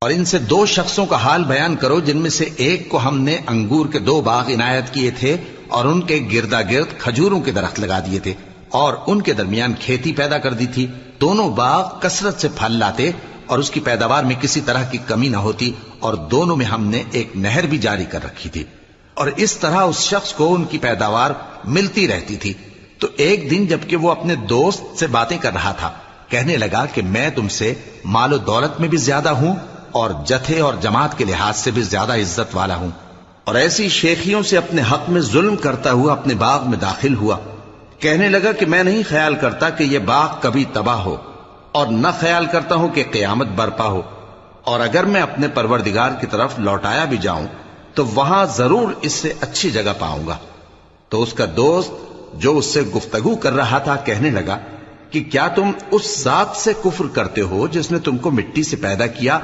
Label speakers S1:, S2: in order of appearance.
S1: اور ان سے 2 شخصوں کا حال بیان کرو جن میں سے ایک کو ہم نے انگور کے 2 باغ عنایت کیے تھے اور ان کے گردا گرد کھجوروں کے درخت لگا دیے تھے اور ان کے درمیان کھیتی پیدا کر دی تھی. دونوں باغ کثرت سے پھل لاتے اور اس کی پیداوار میں کسی طرح کی کمی نہ ہوتی اور دونوں میں ہم نے ایک نہر بھی جاری کر رکھی تھی اور اس طرح اس شخص کو ان کی پیداوار ملتی رہتی تھی. تو ایک دن جبکہ وہ اپنے دوست سے باتیں کر رہا تھا کہنے لگا کہ میں تم سے مال و دولت میں بھی زیادہ ہوں اور جتھے اور جماعت کے لحاظ سے بھی زیادہ عزت والا ہوں، اور ایسی شیخیوں سے اپنے حق میں ظلم کرتا ہوا اپنے باغ میں داخل ہوا. کہنے لگا کہ میں نہیں خیال کرتا کہ یہ باغ کبھی تباہ ہو اور نہ خیال کرتا ہوں کہ قیامت برپا ہو، اور اگر میں اپنے پروردگار کی طرف لوٹایا بھی جاؤں تو وہاں ضرور اس سے اچھی جگہ پاؤں گا. تو اس کا دوست جو اس سے گفتگو کر رہا تھا کہنے لگا کہ کیا تم اس ذات سے کفر کرتے ہو جس نے تم کو مٹی سے پیدا کیا